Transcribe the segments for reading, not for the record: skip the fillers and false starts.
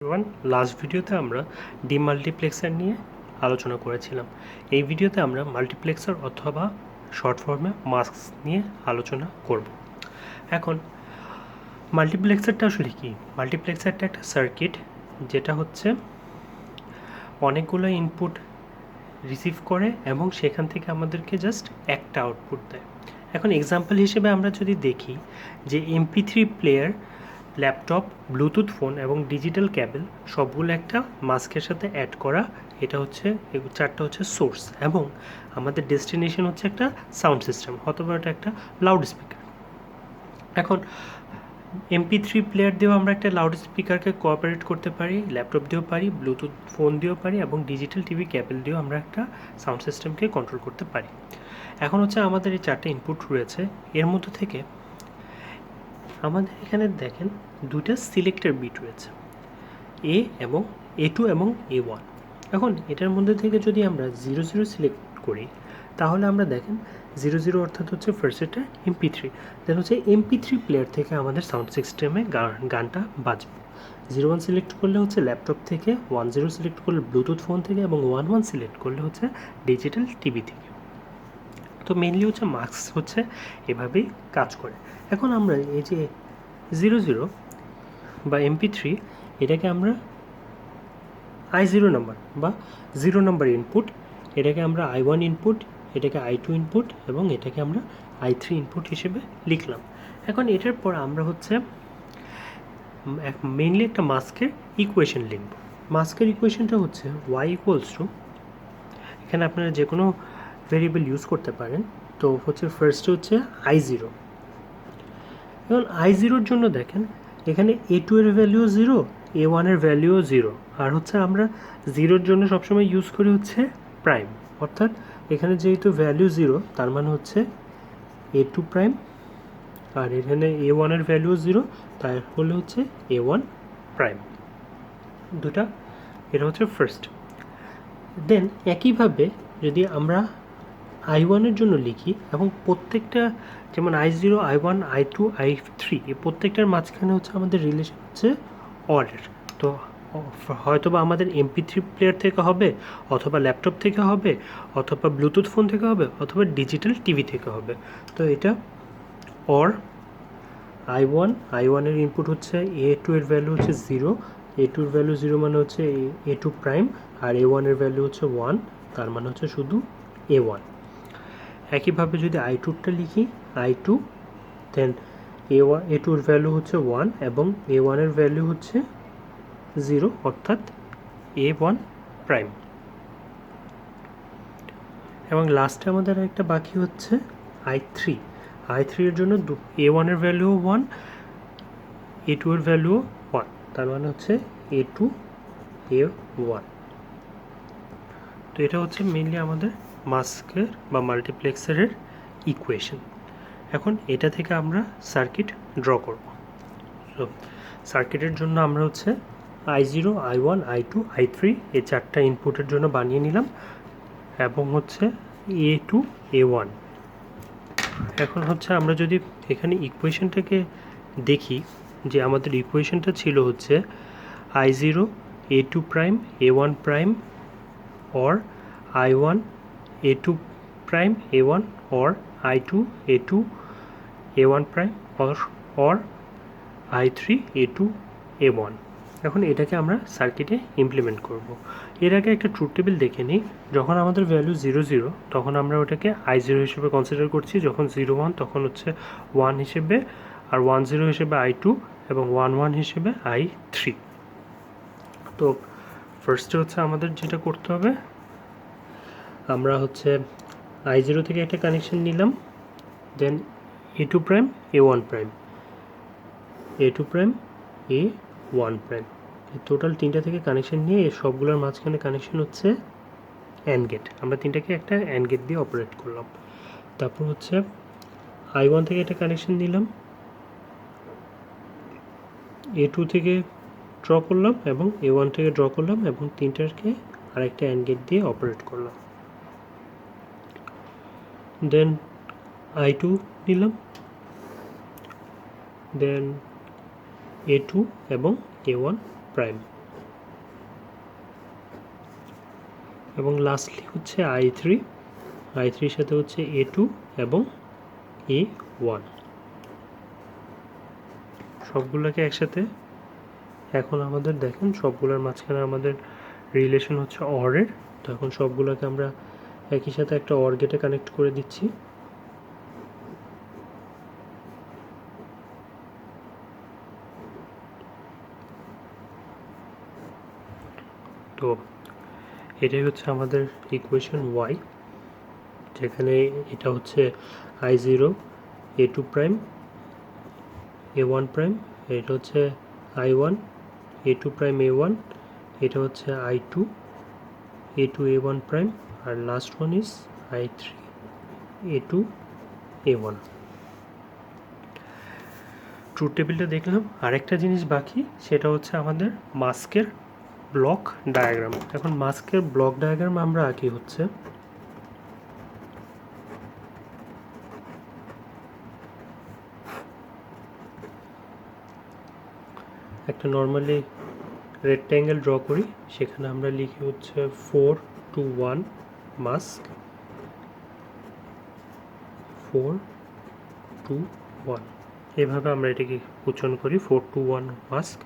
Everyone, last ভিডিওতে আমরা demultiplexer নিয়ে আলোচনা করেছিলাম। এই ভিডিওতে আমরা মাল্টিপ্লেক্সার অথবা শর্ট ফর্মে মাস্কস নিয়ে আলোচনা করব। এখন মাল্টিপ্লেক্সারটা আসলে কি? মাল্টিপ্লেক্সারটা একটা সার্কিট যেটা হচ্ছে অনেকগুলো ইনপুট রিসিভ করে এবং সেখান থেকে আমাদেরকে জাস্ট একটা আউটপুট দেয়। এখন এক্সাম্পল হিসেবে আমরা যদি দেখি যে MP3 player, laptop, Bluetooth phone এবং ডিজিটাল ক্যাবেল সবগুলো একটা মাস্কের সাথে অ্যাড করা। এটা হচ্ছে চারটা হচ্ছে সোর্স এবং আমাদের ডেস্টিনেশন হচ্ছে একটা সাউন্ড সিস্টেম অথবা এটা একটা লাউড স্পিকার। এখন MP3 প্লেয়ার দিয়েও আমরা একটা লাউড স্পিকারকে কোঅপারেট করতে পারি, ল্যাপটপ দিয়েও পারি, ব্লুটুথ ফোন দিয়েও পারি এবং ডিজিটাল টিভি ক্যাবেল দিয়েও আমরা একটা সাউন্ড সিস্টেমকে কন্ট্রোল করতে পারি। এখন হচ্ছে আমাদের এই চারটে ইনপুট রয়েছে, এর মধ্যে থেকে আমাদের এখানে দেখেন দুইটা সিলেক্টের বিট রয়েছে, A2 এবং A1। এখন এটার মধ্যে থেকে যদি আমরা 00 সিলেক্ট করি তাহলে আমরা দেখেন 00 অর্থাৎ হচ্ছে ফার্স্ট এটা MP3, দেন হচ্ছে MP3 প্লেয়ার থেকে আমাদের সাউন্ড সিস্টেমে গানটা বাজবে। 01 সিলেক্ট করলে হচ্ছে ল্যাপটপ থেকে, 10 সিলেক্ট করলে ব্লুটুথ ফোন থেকে এবং 11 সিলেক্ট করলে হচ্ছে ডিজিটাল টিভি থেকে। তো মেইনলি হচ্ছে মাস্ক হচ্ছে এভাবেই কাজ করে। এখন আমরা এই যে 00 বা MP3 এটাকে আমরা I0 নাম্বার বা 0 নাম্বার ইনপুট, এটাকে আমরা I1 ইনপুট, এটাকে I2 ইনপুট এবং এটাকে আমরা I3 ইনপুট হিসেবে লিখলাম। এখন এটার পর আমরা হচ্ছে মেইনলি একটা মাস্কের ইকুয়েশন লিখব। মাস্কের ইকুয়েশনটা হচ্ছে y ইকুয়ালস টু, এখানে আপনারা যে কোনো ভেরিয়েবল ইউজ করতে পারেন। তো হচ্ছে ফার্স্টে হচ্ছে I0। এখন I0-র জন্য দেখেন এখানে A2 এর ভ্যালুও 0, A1 এর ভ্যালুও 0, আর হচ্ছে আমরা 0-র জন্য সবসময় ইউজ করি হচ্ছে প্রাইম, অর্থাৎ এখানে যেহেতু ভ্যালু 0 তার মানে হচ্ছে A2 প্রাইম, আর এখানে A1 এর ভ্যালুও 0 তাহলে হচ্ছে A1 প্রাইম। দুটা, এটা হচ্ছে ফার্স্ট। দেন একইভাবে যদি আমরা I1 এর জন্য লিখি এবং প্রত্যেকটা যেমন I0, I1, I2, I3 এই প্রত্যেকটার মাঝখানে হচ্ছে আমাদের রিলেশন হচ্ছে অরের। তো হয়তো বা আমাদের MP3 প্লেয়ার থেকে হবে, অথবা ল্যাপটপ থেকে হবে, অথবা ব্লুটুথ ফোন থেকে হবে, অথবা ডিজিটাল টিভি থেকে হবে। তো এটা অর I1 এর ইনপুট হচ্ছে A2 এর ভ্যালু হচ্ছে 0, A2 এর ভ্যালু 0 মানে হচ্ছে A2 প্রাইম, আর A1 এর ভ্যালু হচ্ছে 1, তার মানে হচ্ছে শুধু A1। একইভাবে যদি I2টা লিখি, I2 দেন A2 এর ভ্যালু হচ্ছে 1 এবং A1 এর ভ্যালু হচ্ছে 0 অর্থাৎ A1 প্রাইম। এবং লাস্টে আমাদের একটা বাকি হচ্ছে I3 এর জন্য A1 এর ভ্যালুও 1, A2 এর ভ্যালুও 1, তার মানে হচ্ছে A2 A1। তো এটা হচ্ছে মেইনলি আমাদের মাস্কের বা মাল্টিপ্লেক্সারের ইকুয়েশন। এখন এটা থেকে আমরা সার্কিট ড্র করব। তো সার্কিটের জন্য আমরা হচ্ছে I0, I1, I2, I3 এই চারটা ইনপুটের জন্য বানিয়ে নিলাম এবং হচ্ছে A2 A1। এখন হচ্ছে আমরা যদি এখানে ইকুয়েশনটাকে দেখি, যে আমাদের ইকুয়েশনটা ছিল হচ্ছে I0 A2 prime A1 prime, or I1 A2 prime A1, or I2 A2 A1 prime, or I3 A2 A1। এখন এটাকে আমরা সার্কিটে ইমপ্লিমেন্ট করব। এর আগে একটা ট্রুথ টেবিল দেখে নিই। যখন আমাদের ভ্যালু 00 তখন আমরা ওটাকে I0 হিসেবে কনসিডার করছি, যখন 01 তখন হচ্ছে 1 হিসেবে, আর 10 হিসেবে I2 এবং 11 হিসেবে I3। তো ফার্স্টে হচ্ছে আমাদের যেটা করতে হবে, আমরা হচ্ছে I0 থেকে একটা কানেকশন নিলাম, দেন A2 prime A1 prime, A2 prime A1 prime, total তিনটা থেকে কানেকশন নিয়ে এই সবগুলোর মাঝখানে কানেকশন হচ্ছে অ্যান্ড গেট। আমরা তিনটাকে একটা অ্যান্ড গেট দিয়ে অপারেট করলাম। তারপর হচ্ছে I1 থেকে একটা কানেকশন নিলাম, A2 থেকে ড্র করলাম এবং A1 থেকে ড্র করলাম এবং তিনটাকে আরেকটা অ্যান্ড গেট দিয়ে অপারেট করলাম। দেন I2 নিলাম, দেন A2 এবং A1 প্রাইম, এবং লাস্টলি হচ্ছে i3 সাথে হচ্ছে a2 এবং a1 সবগুলোকে একসাথে এখন আমাদের দেখেন সবগুলোর মাঝখানে আমাদের রিলেশন হচ্ছে অরের। তো এখন সবগুলোকে আমরা একই সাথে একটা অর গেটে কানেক্ট করে দিচ্ছি। তো এটাই হচ্ছে আমাদের ইকুয়েশন y, যেখানে এটা হচ্ছে i0 a2 prime a1 prime, এটা হচ্ছে i1 a2 প্রাইম a1, এটা হচ্ছে i2 a2 a1 প্রাইম, আর last one is i3 a2 a1। Truth টেবিলটা দেখলাম, আরেকটা জিনিস বাকি, সেটা হচ্ছে আমাদের মাস্কের ব্লক ডায়াগ্রাম। এখন মাস্কের ব্লক ডায়াগ্রাম আমরা আঁকি হচ্ছে একটা নর্মালি রেক্ট্যাঙ্গেল ড্র করি, সেখানে আমরা লিখি হচ্ছে 4 to 1 মাস্ক, 4 to 1, এভাবে আমরা এটাকে উচ্চারণ করি 4 to 1 মাস্ক।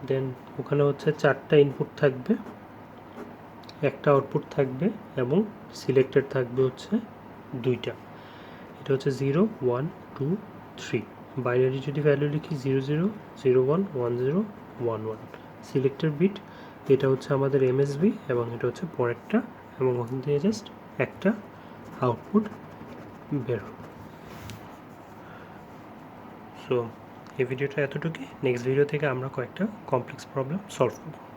দেন ওখানে হচ্ছে 4টা ইনপুট থাকবে, একটা আউটপুট থাকবে এবং সিলেক্টেড থাকবে হচ্ছে 2টা। এটা হচ্ছে 0 1 2 3। বাইনারি যদি ভ্যালু লিখি 0 0 0 1 1 0 1 1। সিলেক্টেড বিট এটা হচ্ছে আমাদের এমএসবি এবং এটা হচ্ছে পরেরটা, এবং ওখান থেকে জাস্ট একটা আউটপুট বের হবে। সো এই ভিডিওটা এতটুকুই। নেক্সট ভিডিও থেকে আমরা কয়েকটা কমপ্লেক্স প্রবলেম সলভ করব।